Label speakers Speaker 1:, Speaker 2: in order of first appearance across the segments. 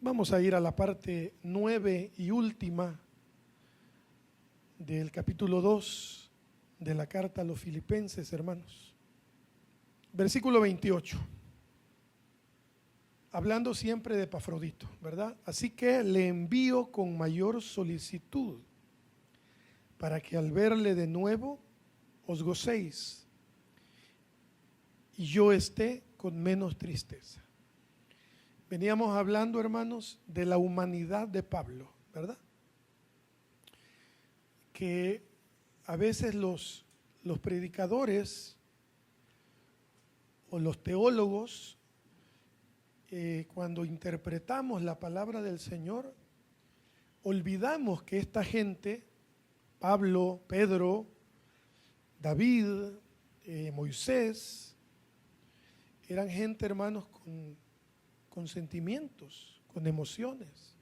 Speaker 1: Vamos a ir a la parte 9 y última del capítulo 2 de la carta a los Filipenses, hermanos. Versículo 28. Hablando siempre de Epafrodito, ¿verdad? Así que le envío con mayor solicitud para que al verle de nuevo os gocéis y yo esté con menos tristeza. Veníamos hablando, hermanos, de la humanidad de Pablo, ¿verdad? Que a veces los predicadores o los teólogos, cuando interpretamos la palabra del Señor, olvidamos que esta gente, Pablo, Pedro, David, Moisés, eran gente, hermanos, con sentimientos, con emociones.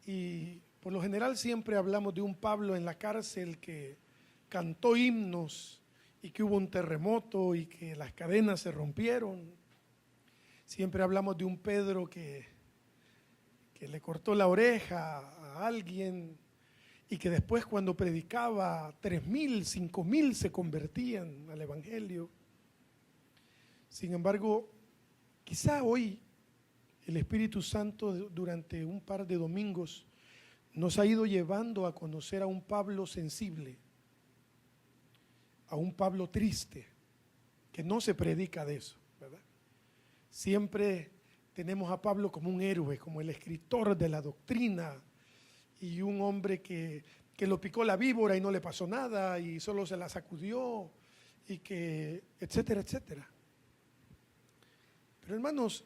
Speaker 1: Y por lo general siempre hablamos de un Pablo en la cárcel que cantó himnos y que hubo un terremoto y que las cadenas se rompieron. Siempre hablamos de un Pedro que le cortó la oreja a alguien y que después cuando predicaba 3,000, 5,000 se convertían al Evangelio. Sin embargo, quizá hoy el Espíritu Santo durante un par de domingos nos ha ido llevando a conocer a un Pablo sensible, a un Pablo triste, que no se predica de eso, ¿verdad? Siempre tenemos a Pablo como un héroe, como el escritor de la doctrina y un hombre que lo picó la víbora y no le pasó nada y solo se la sacudió y que etcétera, etcétera. Pero hermanos,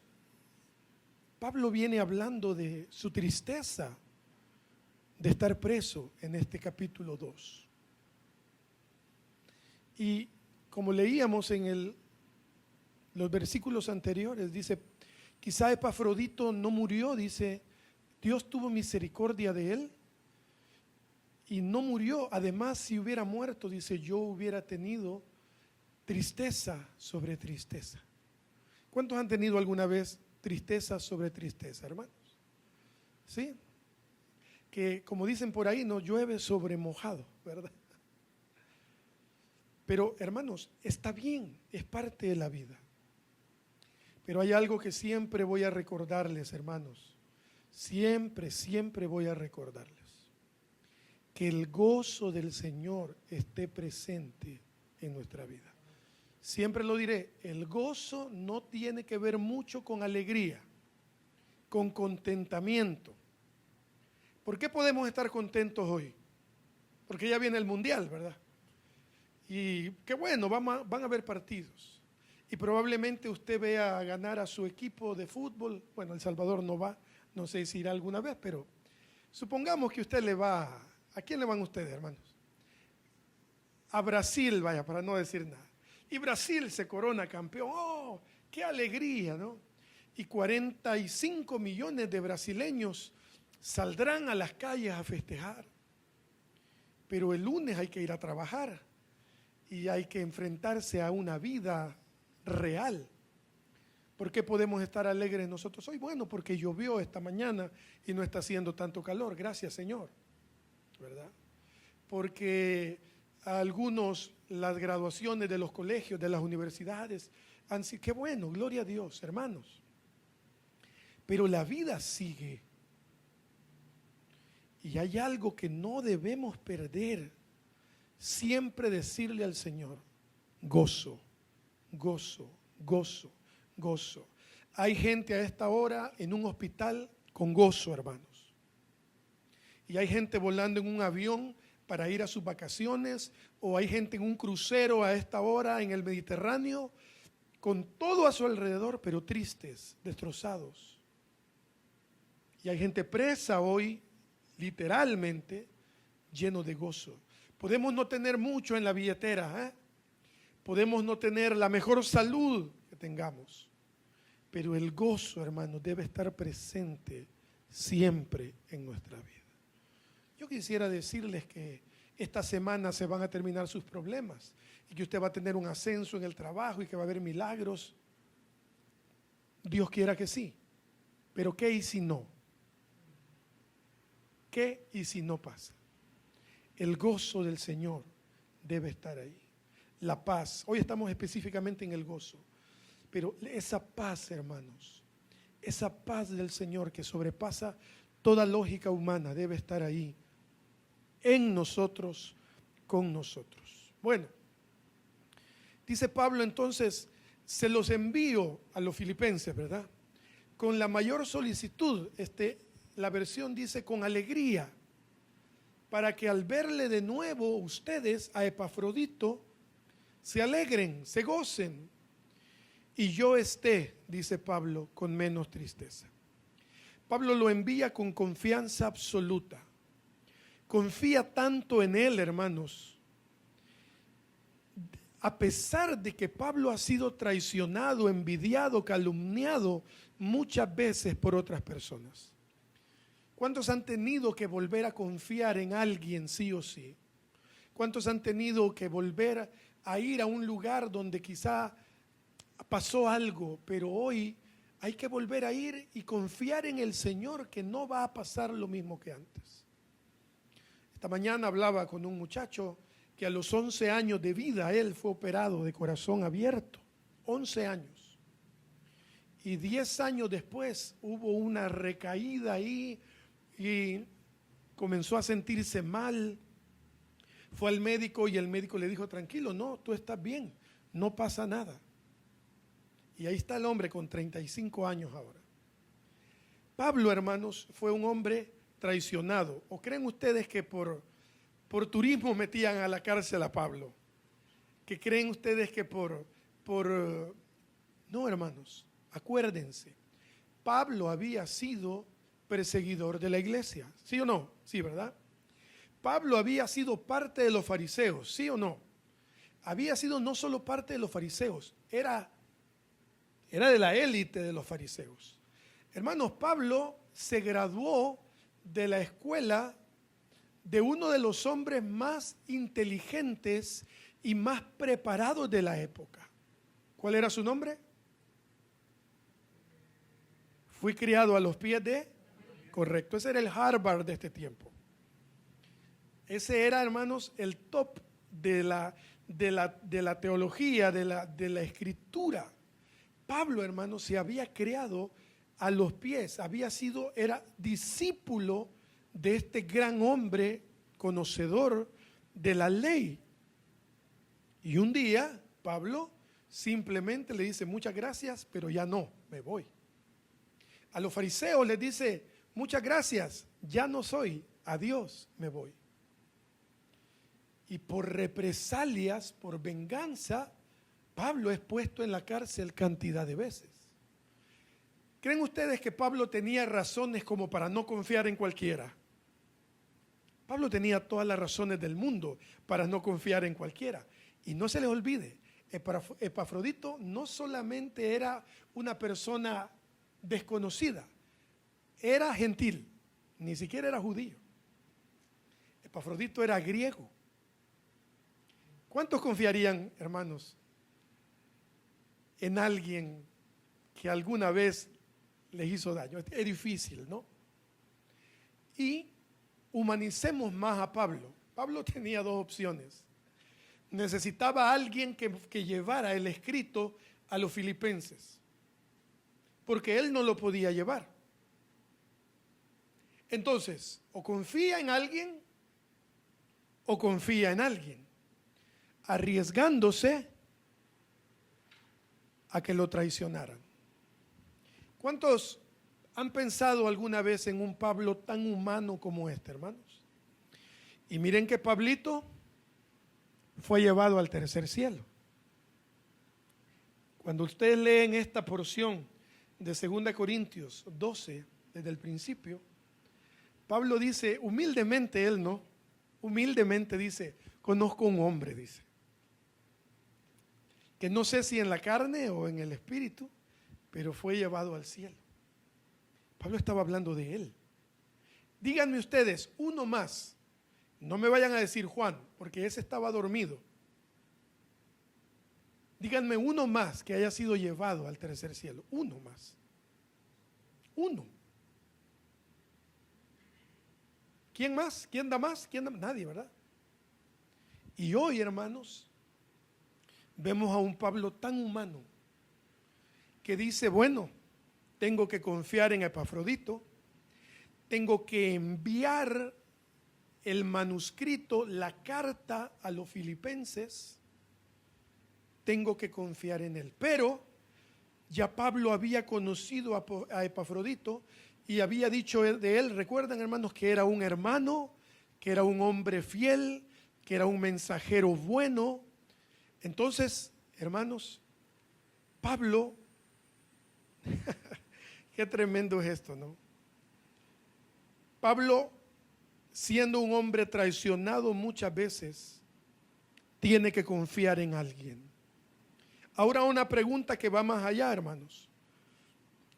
Speaker 1: Pablo viene hablando de su tristeza de estar preso en este capítulo 2. Y como leíamos en los versículos anteriores, dice, quizá Epafrodito no murió, dice, Dios tuvo misericordia de él y no murió. Además, si hubiera muerto, dice, yo hubiera tenido tristeza sobre tristeza. ¿Cuántos han tenido alguna vez tristeza sobre tristeza, hermanos? ¿Sí? Que como dicen por ahí, no llueve sobre mojado, ¿verdad? Pero hermanos, está bien, es parte de la vida. Pero hay algo que siempre voy a recordarles, hermanos. Siempre, siempre voy a recordarles. Que el gozo del Señor esté presente en nuestra vida. Siempre lo diré, el gozo no tiene que ver mucho con alegría, con contentamiento. ¿Por qué podemos estar contentos hoy? Porque ya viene el mundial, ¿verdad? Y qué bueno, van a haber partidos. Y probablemente usted vea ganar a su equipo de fútbol. Bueno, El Salvador no va, no sé si irá alguna vez, pero supongamos que usted le va. ¿A quién le van ustedes, hermanos? A Brasil, vaya, para no decir nada. Y Brasil se corona campeón. ¡Oh, qué alegría!, ¿no? Y 45 millones de brasileños saldrán a las calles a festejar. Pero el lunes hay que ir a trabajar y hay que enfrentarse a una vida real. ¿Por qué podemos estar alegres nosotros hoy? Bueno, porque llovió esta mañana y no está haciendo tanto calor, gracias Señor, ¿verdad? Porque a algunos las graduaciones de los colegios, de las universidades, han sido, qué bueno, gloria a Dios, hermanos. Pero la vida sigue. Y hay algo que no debemos perder. Siempre decirle al Señor, gozo, gozo, gozo, gozo. Hay gente a esta hora en un hospital con gozo, hermanos. Y hay gente volando en un avión para ir a sus vacaciones, o hay gente en un crucero a esta hora en el Mediterráneo, con todo a su alrededor, pero tristes, destrozados. Y hay gente presa hoy, literalmente, lleno de gozo. Podemos no tener mucho en la billetera, podemos no tener la mejor salud que tengamos, pero el gozo, hermano, debe estar presente siempre en nuestra vida. Yo quisiera decirles que esta semana se van a terminar sus problemas y que usted va a tener un ascenso en el trabajo y que va a haber milagros. Dios quiera que sí. Pero ¿qué y si no? ¿Qué y si no pasa? El gozo del Señor debe estar ahí. La paz. Hoy estamos específicamente en el gozo. Pero esa paz, hermanos, esa paz del Señor que sobrepasa toda lógica humana debe estar ahí, en nosotros, con nosotros. Bueno, dice Pablo entonces, se los envío a los filipenses, ¿verdad? Con la mayor solicitud, la versión dice con alegría, para que al verle de nuevo ustedes a Epafrodito, se alegren, se gocen, y yo esté, dice Pablo, con menos tristeza. Pablo lo envía con confianza absoluta. Confía tanto en él, hermanos, a pesar de que Pablo ha sido traicionado, envidiado, calumniado muchas veces por otras personas. ¿Cuántos han tenido que volver a confiar en alguien sí o sí? ¿Cuántos han tenido que volver a ir a un lugar donde quizá pasó algo, pero hoy hay que volver a ir y confiar en el Señor que no va a pasar lo mismo que antes? Esta mañana hablaba con un muchacho que a los 11 años de vida él fue operado de corazón abierto, 11 años. Y 10 años después hubo una recaída ahí y comenzó a sentirse mal. Fue al médico y el médico le dijo, tranquilo, no, tú estás bien, no pasa nada. Y ahí está el hombre con 35 años ahora. Pablo, hermanos, fue un hombre traicionado. ¿O creen ustedes que por turismo metían a la cárcel a Pablo? ¿Que creen ustedes que No, hermanos, acuérdense, Pablo había sido perseguidor de la iglesia, ¿sí o no? Sí, ¿verdad? Pablo había sido parte de los fariseos, ¿sí o no? Había sido no solo parte de los fariseos, era de la élite de los fariseos. Hermanos, Pablo se graduó de la escuela de uno de los hombres más inteligentes y más preparados de la época. ¿Cuál era su nombre? Fui criado a los pies de... Correcto, ese era el Harvard de este tiempo. Ese era, hermanos, el top de la teología, de la escritura. Pablo, hermanos, se había criado a los pies, era discípulo de este gran hombre conocedor de la ley. Y un día Pablo simplemente le dice muchas gracias, pero ya no, me voy. A los fariseos les dice muchas gracias, ya no soy, adiós, me voy. Y por represalias, por venganza, Pablo es puesto en la cárcel cantidad de veces. ¿Creen ustedes que Pablo tenía razones como para no confiar en cualquiera? Pablo tenía todas las razones del mundo para no confiar en cualquiera. Y no se les olvide, Epafrodito no solamente era una persona desconocida, era gentil, ni siquiera era judío. Epafrodito era griego. ¿Cuántos confiarían, hermanos, en alguien que alguna vez les hizo daño? Es difícil, ¿no? Y humanicemos más a Pablo. Pablo tenía dos opciones. Necesitaba a alguien que llevara el escrito a los filipenses, porque él no lo podía llevar. Entonces, o confía en alguien o confía en alguien, arriesgándose a que lo traicionaran. ¿Cuántos han pensado alguna vez en un Pablo tan humano como este, hermanos? Y miren que Pablito fue llevado al tercer cielo. Cuando ustedes leen esta porción de 2 Corintios 12, desde el principio, Pablo dice, humildemente él no, humildemente dice, conozco un hombre, dice, que no sé si en la carne o en el espíritu, pero fue llevado al cielo. Pablo estaba hablando de él. Díganme ustedes, uno más, no me vayan a decir Juan, porque ese estaba dormido. Díganme uno más que haya sido llevado al tercer cielo, uno más. Uno. ¿Quién más? ¿Quién da más? ¿Quién da más? Nadie, ¿verdad? Y hoy, hermanos, vemos a un Pablo tan humano que dice, bueno, tengo que confiar en Epafrodito, tengo que enviar el manuscrito, la carta a los filipenses, tengo que confiar en él. Pero ya Pablo había conocido a Epafrodito y había dicho de él, recuerdan hermanos, que era un hermano, que era un hombre fiel, que era un mensajero bueno. Entonces, hermanos, Pablo, qué tremendo es esto, ¿no? Pablo, siendo un hombre traicionado muchas veces, tiene que confiar en alguien. Ahora una pregunta que va más allá, hermanos.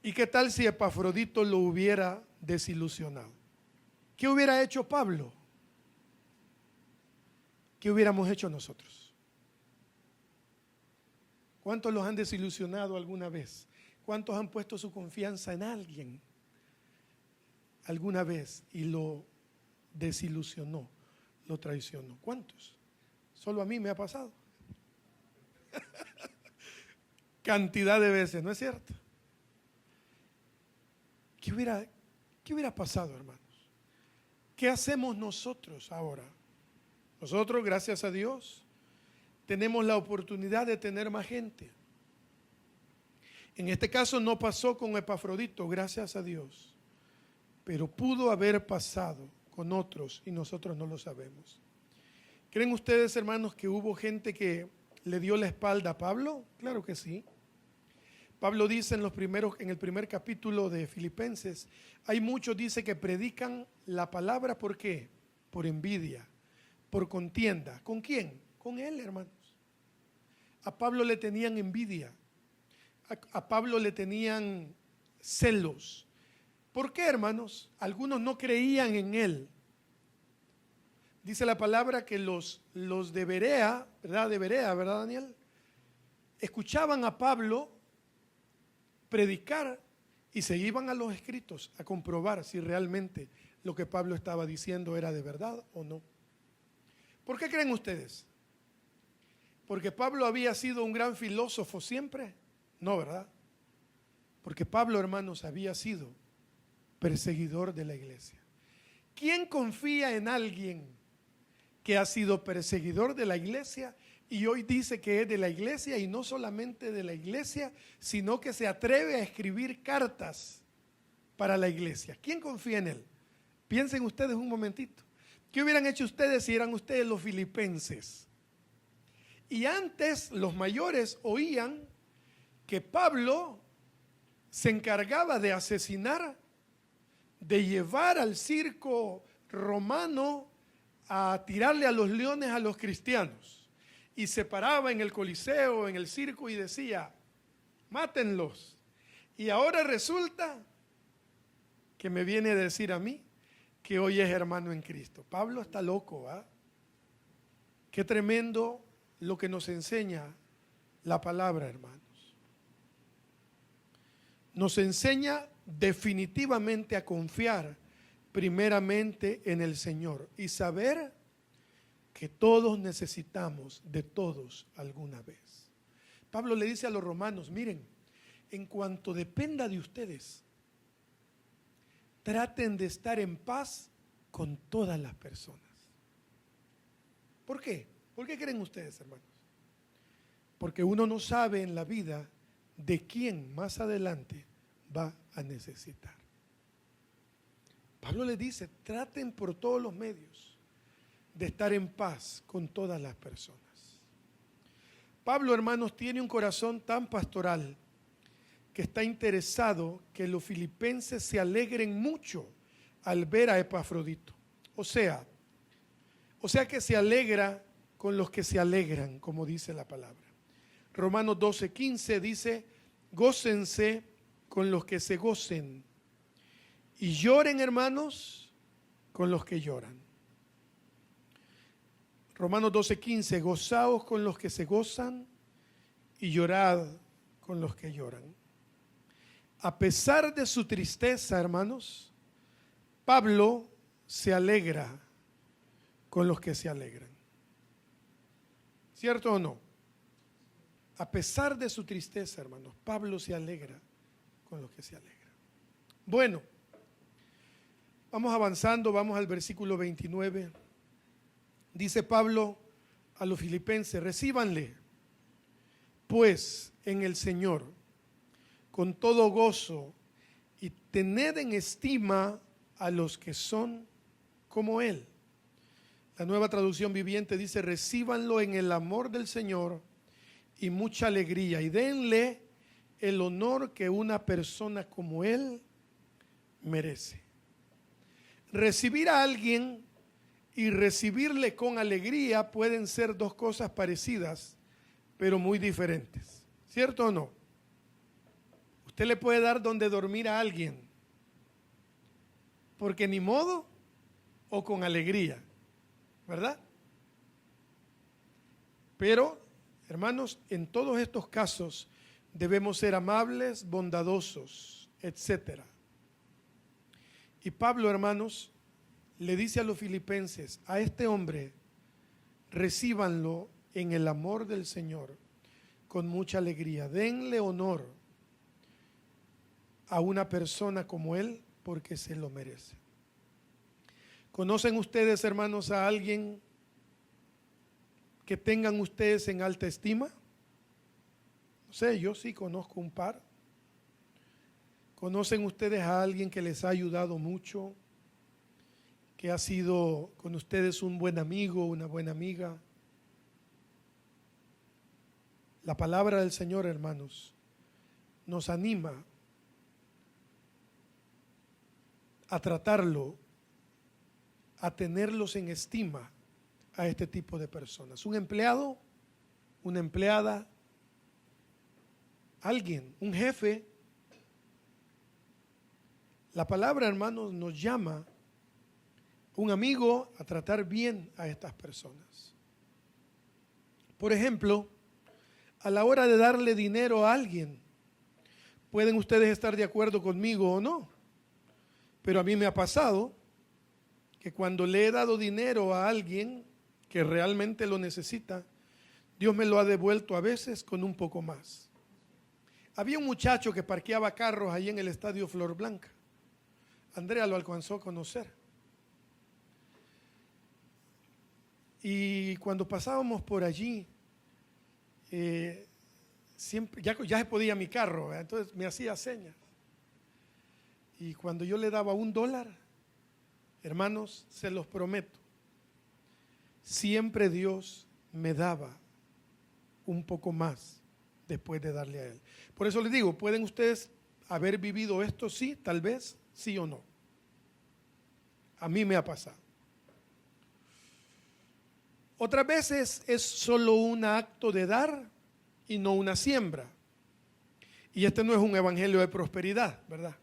Speaker 1: ¿Y qué tal si Epafrodito lo hubiera desilusionado? ¿Qué hubiera hecho Pablo? ¿Qué hubiéramos hecho nosotros? ¿Cuántos los han desilusionado alguna vez? ¿Cuántos han puesto su confianza en alguien alguna vez y lo desilusionó, lo traicionó? ¿Cuántos? Solo a mí me ha pasado. Cantidad de veces, ¿no es cierto? ¿Qué hubiera pasado, hermanos? ¿Qué hacemos nosotros ahora? Nosotros, gracias a Dios, tenemos la oportunidad de tener más gente. En este caso no pasó con Epafrodito, gracias a Dios, pero pudo haber pasado con otros y nosotros no lo sabemos. ¿Creen ustedes, hermanos, que hubo gente que le dio la espalda a Pablo? Claro que sí. Pablo dice en el primer capítulo de Filipenses, hay muchos, dice, que predican la palabra, ¿por qué? Por envidia, por contienda. ¿Con quién? Con él, hermanos. A Pablo le tenían envidia, a Pablo le tenían celos. ¿Por qué, hermanos? Algunos no creían en él. Dice la palabra que los de Berea, ¿verdad? De Berea, ¿verdad, Daniel? Escuchaban a Pablo predicar y se iban a los escritos a comprobar si realmente lo que Pablo estaba diciendo era de verdad o no. ¿Por qué creen ustedes? ¿Porque Pablo había sido un gran filósofo siempre? No, ¿verdad? Porque Pablo, hermanos, había sido perseguidor de la iglesia. ¿Quién confía en alguien que ha sido perseguidor de la iglesia y hoy dice que es de la iglesia, y no solamente de la iglesia, sino que se atreve a escribir cartas para la iglesia? ¿Quién confía en él? Piensen ustedes un momentito. ¿Qué hubieran hecho ustedes si eran ustedes los filipenses? Y antes los mayores oían que Pablo se encargaba de asesinar, de llevar al circo romano a tirarle a los leones a los cristianos. Y se paraba en el Coliseo, en el circo, y decía, mátenlos. Y ahora resulta que me viene a decir a mí que hoy es hermano en Cristo. Pablo está loco, ¿ah? Qué tremendo lo que nos enseña la palabra, hermanos. Nos enseña definitivamente a confiar primeramente en el Señor y saber que todos necesitamos de todos alguna vez. Pablo le dice a los romanos, miren, en cuanto dependa de ustedes, traten de estar en paz con todas las personas. ¿Por qué? ¿Por qué creen ustedes, hermanos? Porque uno no sabe en la vida de quién más adelante va a necesitar. Pablo le dice, traten por todos los medios de estar en paz con todas las personas. Pablo, hermanos, tiene un corazón tan pastoral que está interesado que los filipenses se alegren mucho al ver a Epafrodito. O sea que se alegra con los que se alegran, como dice la palabra. Romanos 12:15 dice, gócense con los que se gocen y lloren, hermanos, con los que lloran. Romanos 12:15, gozaos con los que se gozan y llorad con los que lloran. A pesar de su tristeza, hermanos, Pablo se alegra con los que se alegran. ¿Cierto o no? A pesar de su tristeza, hermanos, Pablo se alegra con los que se alegran. Bueno, vamos avanzando, vamos al versículo 29. Dice Pablo a los filipenses: recíbanle, pues, en el Señor, con todo gozo, y tened en estima a los que son como Él. La Nueva Traducción Viviente dice: recíbanlo en el amor del Señor y mucha alegría, y denle el honor que una persona como Él merece. Recibir a alguien y recibirle con alegría pueden ser dos cosas parecidas, pero muy diferentes. ¿Cierto o no? Usted le puede dar donde dormir a alguien, porque ni modo, o con alegría, ¿verdad? Pero, hermanos, en todos estos casos debemos ser amables, bondadosos, etc. Y Pablo, hermanos, le dice a los filipenses: a este hombre recíbanlo en el amor del Señor con mucha alegría, denle honor a una persona como él, porque se lo merece. ¿Conocen ustedes, hermanos, a alguien que tengan ustedes en alta estima? No sé, yo sí conozco un par. ¿Conocen ustedes a alguien que les ha ayudado mucho, que ha sido con ustedes un buen amigo, una buena amiga? La palabra del Señor, hermanos, nos anima a tratarlo, a tenerlos en estima a este tipo de personas. Un empleado, una empleada, alguien, un jefe. La palabra, hermanos, nos llama, un amigo, a tratar bien a estas personas. Por ejemplo, a la hora de darle dinero a alguien, pueden ustedes estar de acuerdo conmigo o no, pero a mí me ha pasado que cuando le he dado dinero a alguien que realmente lo necesita, Dios me lo ha devuelto a veces con un poco más. Había un muchacho que parqueaba carros ahí en el estadio Flor Blanca. Andrea lo alcanzó a conocer. Y cuando pasábamos por allí, siempre, ya se podía mi carro, ¿verdad? Entonces me hacía señas. Y cuando yo le daba $1, hermanos, se los prometo, siempre Dios me daba un poco más después de darle a Él. Por eso les digo, ¿pueden ustedes haber vivido esto? Sí, tal vez, sí o no. A mí me ha pasado. Otras veces es solo un acto de dar y no una siembra. Y este no es un evangelio de prosperidad, ¿verdad?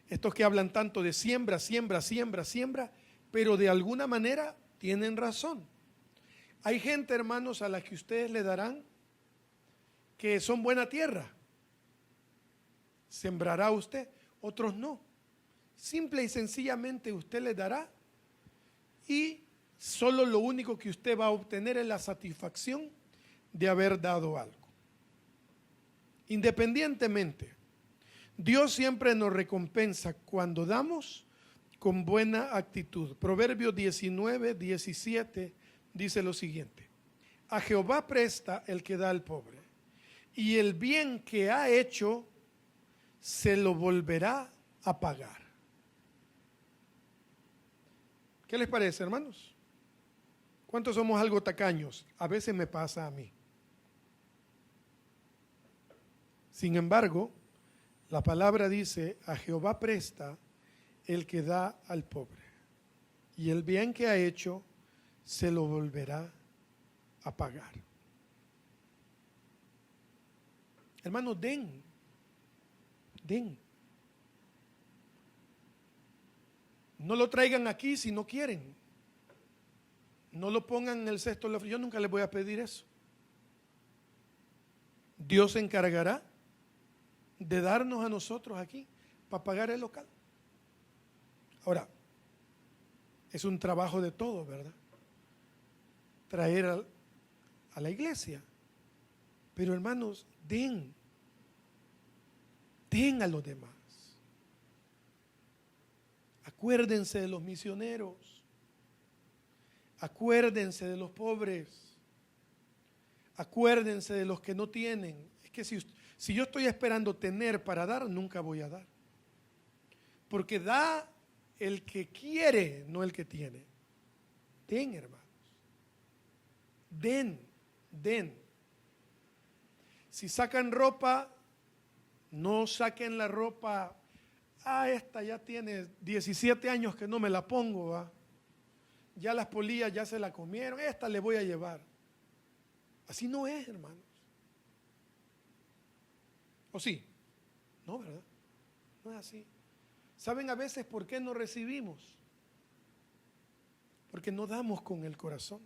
Speaker 1: Estos que hablan tanto de siembra, siembra, siembra, siembra, pero de alguna manera tienen razón. Hay gente, hermanos, a la que ustedes le darán que son buena tierra. Sembrará usted, otros no. Simple y sencillamente usted les dará y solo lo único que usted va a obtener es la satisfacción de haber dado algo. Independientemente, Dios siempre nos recompensa cuando damos con buena actitud. Proverbios 19:17 dice lo siguiente: a Jehová presta el que da al pobre, y el bien que ha hecho se lo volverá a pagar. ¿Qué les parece, hermanos? ¿Cuántos somos algo tacaños? A veces me pasa a mí. Sin embargo, la palabra dice: a Jehová presta el que da al pobre, y el bien que ha hecho se lo volverá a pagar. Hermanos, den. No lo traigan aquí si no quieren. No lo pongan en el cesto de la ofrenda. Yo nunca les voy a pedir eso. Dios se encargará de darnos a nosotros aquí para pagar el local. Ahora, es un trabajo de todos, ¿verdad? Traer a la iglesia. Pero hermanos, den a los demás. Acuérdense de los misioneros. Acuérdense de los pobres. Acuérdense de los que no tienen. Es que si yo estoy esperando tener para dar, nunca voy a dar. Porque da el que quiere, no el que tiene. Den, hermanos. Den. Si sacan ropa, no saquen la ropa. Esta ya tiene 17 años que no me la pongo, ¿va? Ya las polillas ya se la comieron, esta le voy a llevar. Así no es, hermanos. ¿O sí? No, ¿verdad? No es así. ¿Saben a veces por qué no recibimos? Porque no damos con el corazón.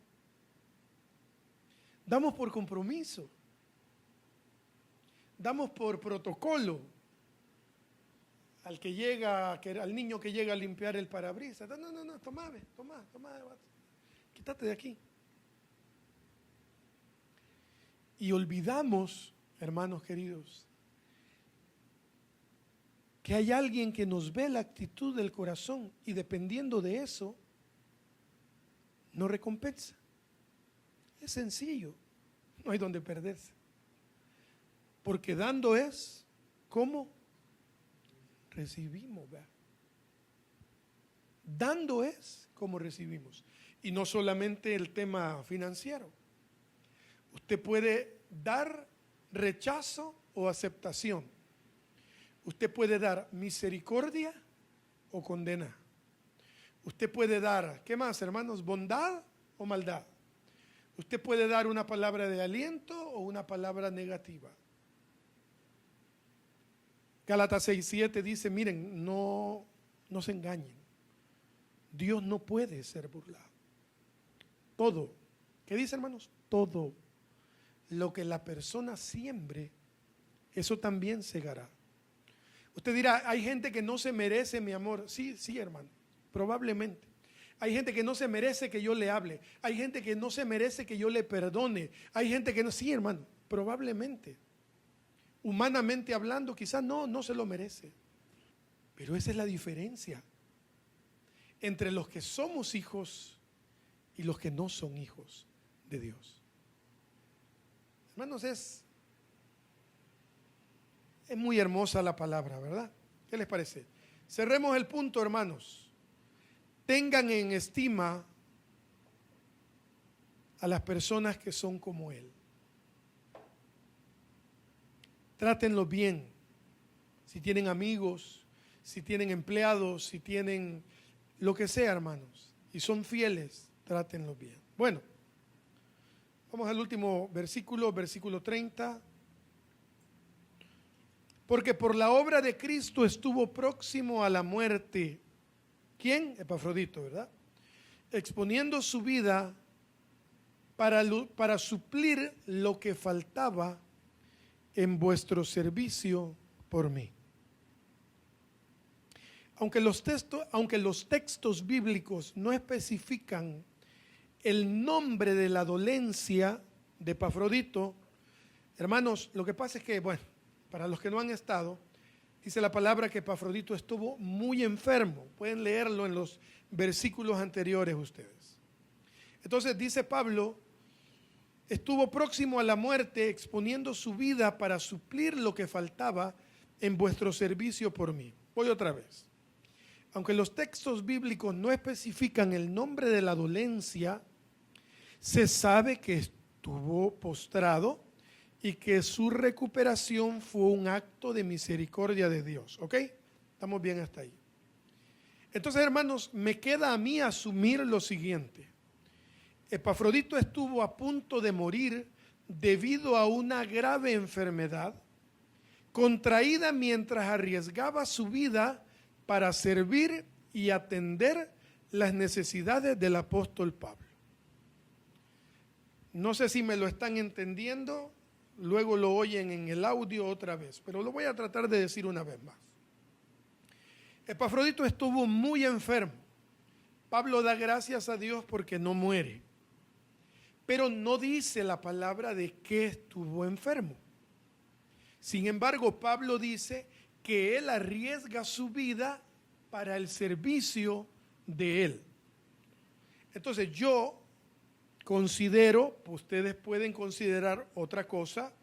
Speaker 1: Damos por compromiso. Damos por protocolo. Al niño que llega a limpiar el parabrisas. No, toma, quítate de aquí. Y olvidamos, hermanos queridos, que hay alguien que nos ve la actitud del corazón y dependiendo de eso, nos recompensa. Es sencillo, no hay donde perderse. Porque dando es como recibimos, ¿verdad? Dando es como recibimos. Y no solamente el tema financiero. Usted puede dar rechazo o aceptación. Usted puede dar misericordia o condena. Usted puede dar, ¿qué más, hermanos? Bondad o maldad. Usted puede dar una palabra de aliento o una palabra negativa. Gálatas 6:7 dice, miren, no se engañen. Dios no puede ser burlado. Todo, ¿qué dice, hermanos? Todo lo que la persona siembre, eso también segará. Usted dirá, hay gente que no se merece mi amor. Sí, hermano, probablemente. Hay gente que no se merece que yo le hable. Hay gente que no se merece que yo le perdone. Hay gente que no, sí, hermano, probablemente. Humanamente hablando, quizás no se lo merece. Pero esa es la diferencia entre los que somos hijos y los que no son hijos de Dios. Hermanos, es muy hermosa la palabra, ¿verdad? ¿Qué les parece? Cerremos el punto, hermanos. Tengan en estima a las personas que son como Él. Trátenlos bien. Si tienen amigos, si tienen empleados, si tienen lo que sea, hermanos, y son fieles, trátenlos bien. Bueno, vamos al último versículo, versículo 30. Porque por la obra de Cristo estuvo próximo a la muerte. ¿Quién? Epafrodito, ¿verdad? Exponiendo su vida para suplir lo que faltaba en vuestro servicio por mí. Aunque los textos bíblicos no especifican el nombre de la dolencia de Epafrodito, hermanos, lo que pasa es que, bueno, para los que no han estado, dice la palabra que Epafrodito estuvo muy enfermo. Pueden leerlo en los versículos anteriores ustedes. Entonces dice Pablo, estuvo próximo a la muerte exponiendo su vida para suplir lo que faltaba en vuestro servicio por mí. Voy otra vez. Aunque los textos bíblicos no especifican el nombre de la dolencia, se sabe que estuvo postrado y que su recuperación fue un acto de misericordia de Dios. ¿Ok? Estamos bien hasta ahí. Entonces, hermanos, me queda a mí asumir lo siguiente. Epafrodito estuvo a punto de morir debido a una grave enfermedad contraída mientras arriesgaba su vida para servir y atender las necesidades del apóstol Pablo. No sé si me lo están entendiendo luego lo oyen en el audio otra vez, pero lo voy a tratar de decir una vez más. Epafrodito estuvo muy enfermo. Pablo da gracias a Dios porque no muere, pero no dice la palabra de que estuvo enfermo. Sin embargo, Pablo dice que él arriesga su vida para el servicio de él. Entonces yo considero, ustedes pueden considerar otra cosa,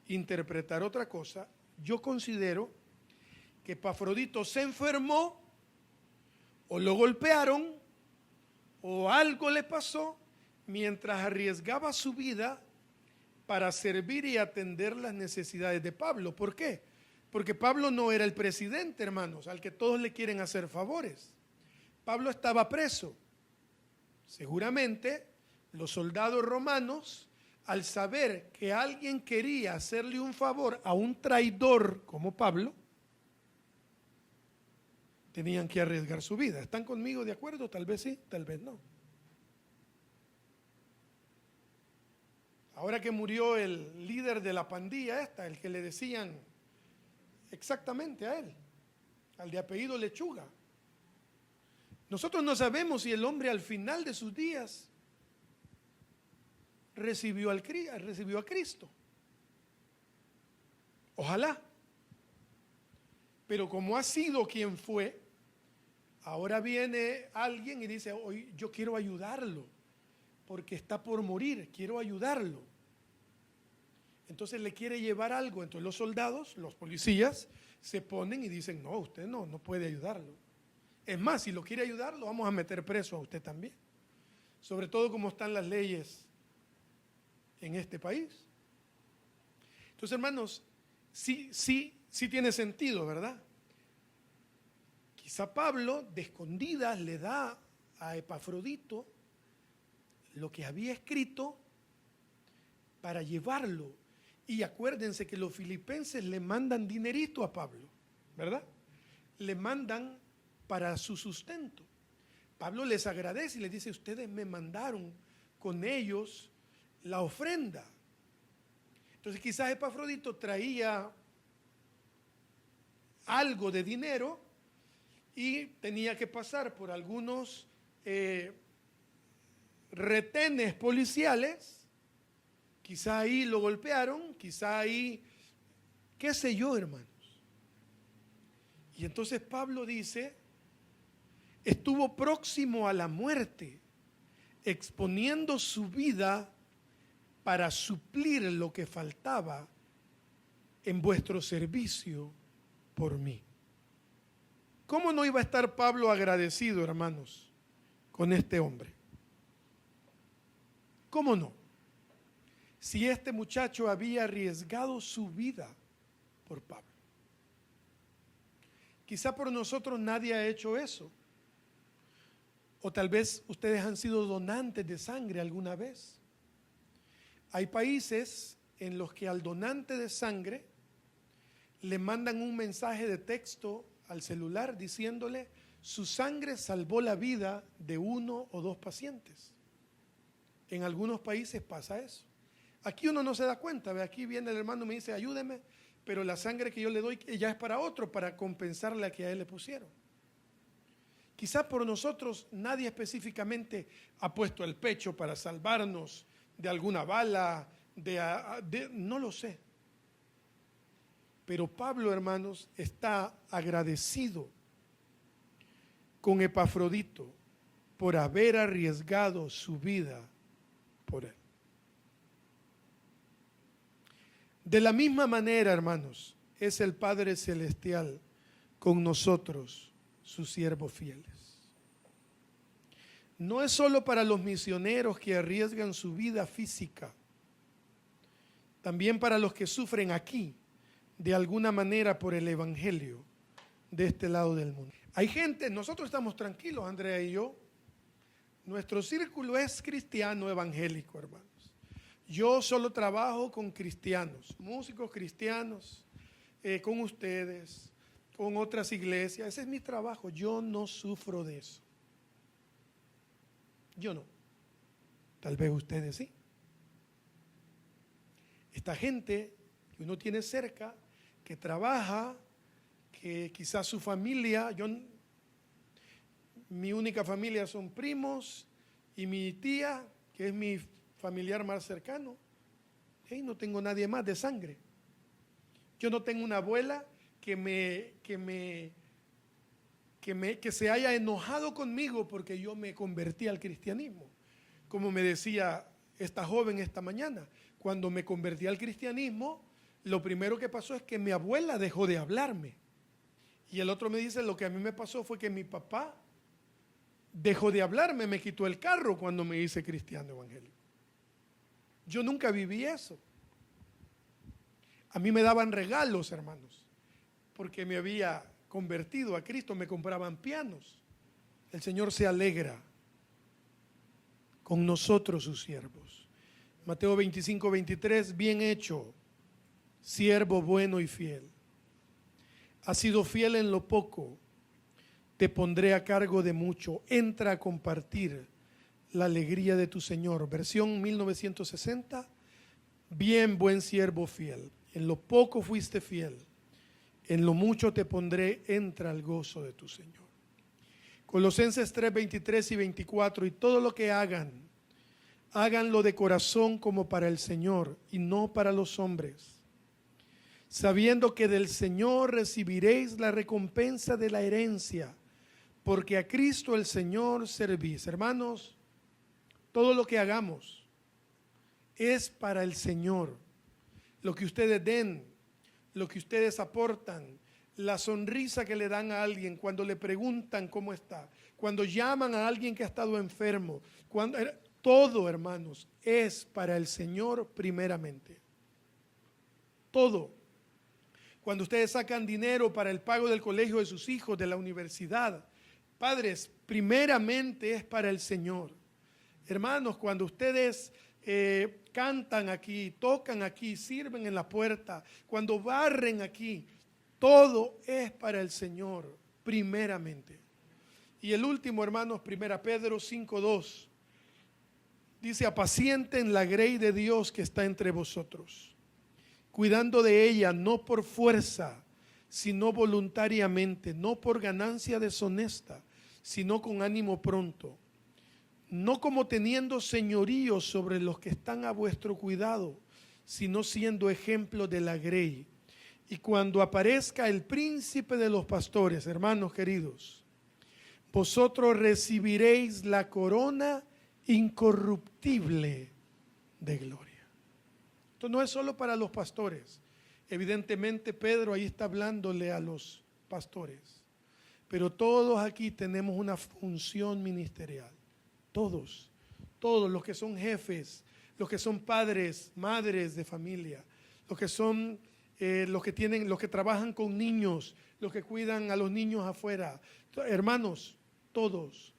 Speaker 1: interpretar otra cosa. Yo considero que Epafrodito se enfermó, o lo golpearon, o algo le pasó, mientras arriesgaba su vida para servir y atender las necesidades de Pablo. ¿Por qué? Porque Pablo no era el presidente, hermanos, al que todos le quieren hacer favores. Pablo estaba preso. Seguramente los soldados romanos, al saber que alguien quería hacerle un favor a un traidor como Pablo, tenían que arriesgar su vida. ¿Están conmigo de acuerdo? Tal vez sí, tal vez no. Ahora que murió el líder de la pandilla esta, el que le decían exactamente a él, al de apellido Lechuga. Nosotros no sabemos si el hombre al final de sus días recibió a Cristo. Ojalá. Pero como ha sido quien fue, ahora viene alguien y dice, hoy yo quiero ayudarlo, porque está por morir, quiero ayudarlo. Entonces le quiere llevar algo. Entonces los soldados, los policías, se ponen y dicen, no, usted no puede ayudarlo. Es más, si lo quiere ayudar, lo vamos a meter preso a usted también. Sobre todo como están las leyes en este país. Entonces, hermanos, sí tiene sentido, ¿verdad? Quizá Pablo de escondidas le da a Epafrodito lo que había escrito para llevarlo. Y acuérdense que los filipenses le mandan dinerito a Pablo, ¿verdad? Le mandan para su sustento. Pablo les agradece y les dice, ustedes me mandaron con ellos la ofrenda. Entonces quizás Epafrodito traía algo de dinero y tenía que pasar por algunos retenes policiales. Quizá ahí lo golpearon, quizá ahí, qué sé yo, hermanos. Y entonces Pablo dice, estuvo próximo a la muerte, exponiendo su vida para suplir lo que faltaba en vuestro servicio por mí. ¿Cómo no iba a estar Pablo agradecido, hermanos, con este hombre? ¿Cómo no? Si este muchacho había arriesgado su vida por Pablo. Quizá por nosotros nadie ha hecho eso. O tal vez ustedes han sido donantes de sangre alguna vez. Hay países en los que al donante de sangre le mandan un mensaje de texto al celular diciéndole su sangre salvó la vida de 1 o 2 pacientes. En algunos países pasa eso. Aquí uno no se da cuenta, ¿ve? Aquí viene el hermano y me dice ayúdeme, pero la sangre que yo le doy ya es para otro, para compensar la que a él le pusieron. Quizá por nosotros nadie específicamente ha puesto el pecho para salvarnos de alguna bala, no lo sé. Pero Pablo, hermanos, está agradecido con Epafrodito por haber arriesgado su vida por él. De la misma manera, hermanos, es el Padre Celestial con nosotros, sus siervos fieles. No es solo para los misioneros que arriesgan su vida física, también para los que sufren aquí, de alguna manera por el evangelio de este lado del mundo. Hay gente, nosotros estamos tranquilos, Andrea y yo, nuestro círculo es cristiano evangélico, hermanos. Yo solo trabajo con cristianos, músicos cristianos, con ustedes, con otras iglesias. Ese es mi trabajo, yo no sufro de eso. Yo no. Tal vez ustedes sí. Esta gente que uno tiene cerca, que trabaja, que quizás su familia, mi única familia son primos y mi tía, que es mi familiar más cercano. Y no tengo nadie más de sangre. Yo no tengo una abuela que se haya enojado conmigo porque yo me convertí al cristianismo. Como me decía esta joven esta mañana, cuando me convertí al cristianismo, lo primero que pasó es que mi abuela dejó de hablarme. Y el otro me dice, lo que a mí me pasó fue que mi papá dejó de hablarme, me quitó el carro cuando me hice cristiano evangélico. Yo nunca viví eso. A mí me daban regalos, hermanos, porque me había convertido a Cristo, me compraban pianos. El Señor se alegra con nosotros, sus siervos. Mateo 25, 23, bien hecho, siervo bueno y fiel. Has sido fiel en lo poco, te pondré a cargo de mucho. Entra a compartir la alegría de tu Señor. Versión 1960. Bien, buen siervo fiel. En lo poco fuiste fiel, en lo mucho te pondré, entra al gozo de tu Señor. Colosenses 3, 23 y 24. Y todo lo que hagan, háganlo de corazón como para el Señor y no para los hombres, sabiendo que del Señor recibiréis la recompensa de la herencia, porque a Cristo el Señor servís. Hermanos, todo lo que hagamos es para el Señor. Lo que ustedes den, lo que ustedes aportan, la sonrisa que le dan a alguien cuando le preguntan cómo está, cuando llaman a alguien que ha estado enfermo, todo, hermanos, es para el Señor primeramente. Todo. Cuando ustedes sacan dinero para el pago del colegio de sus hijos, de la universidad, padres, primeramente es para el Señor. Hermanos, cuando ustedes cantan aquí, tocan aquí, sirven en la puerta, cuando barren aquí, todo es para el Señor, primeramente. Y el último, hermanos, 1 Pedro 5:2, dice, apacienten la grey de Dios que está entre vosotros, cuidando de ella, no por fuerza, sino voluntariamente, no por ganancia deshonesta, sino con ánimo pronto, no como teniendo señorío sobre los que están a vuestro cuidado, sino siendo ejemplo de la grey. Y cuando aparezca el príncipe de los pastores, hermanos queridos, vosotros recibiréis la corona incorruptible de gloria. Esto no es solo para los pastores. Evidentemente Pedro ahí está hablándole a los pastores, pero todos aquí tenemos una función ministerial. Todos los que son jefes, los que son padres, madres de familia, los que son los que trabajan con niños, los que cuidan a los niños afuera. Hermanos, todos.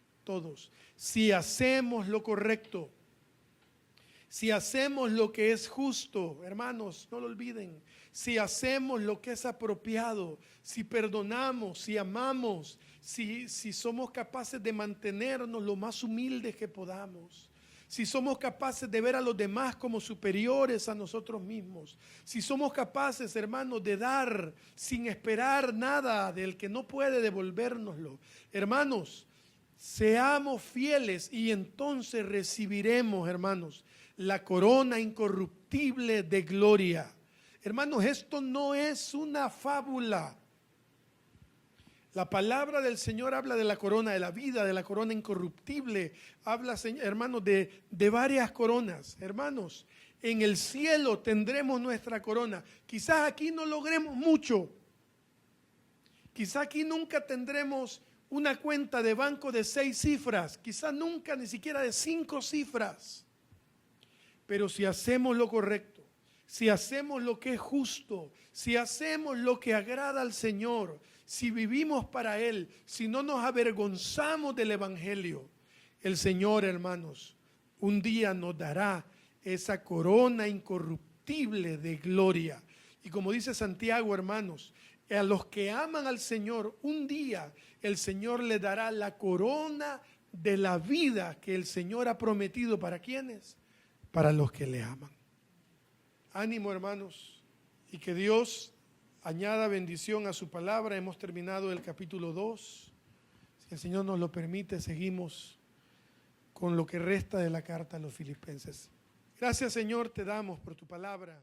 Speaker 1: Si hacemos lo correcto, si hacemos lo que es justo, hermanos, no lo olviden. Si hacemos lo que es apropiado, si perdonamos, si amamos, si somos capaces de mantenernos lo más humildes que podamos, si somos capaces de ver a los demás como superiores a nosotros mismos, si somos capaces, hermanos, de dar sin esperar nada del que no puede devolvérnoslo, hermanos, seamos fieles y entonces recibiremos, hermanos, la corona incorruptible de gloria. Hermanos, esto no es una fábula. La palabra del Señor habla de la corona de la vida, de la corona incorruptible. Habla, hermanos, de varias coronas. Hermanos, en el cielo tendremos nuestra corona. Quizás aquí no logremos mucho. Quizás aquí nunca tendremos una cuenta de banco de 6 cifras. Quizás nunca ni siquiera de 5 cifras. Pero si hacemos lo correcto, si hacemos lo que es justo, si hacemos lo que agrada al Señor, si vivimos para Él, si no nos avergonzamos del Evangelio, el Señor, hermanos, un día nos dará esa corona incorruptible de gloria. Y como dice Santiago, hermanos, a los que aman al Señor, un día el Señor le dará la corona de la vida que el Señor ha prometido. ¿Para quiénes? Para los que le aman. Ánimo, hermanos, y que Dios añada bendición a su palabra. Hemos terminado el capítulo 2. Si el Señor nos lo permite, seguimos con lo que resta de la carta a los Filipenses. Gracias, Señor, te damos por tu palabra.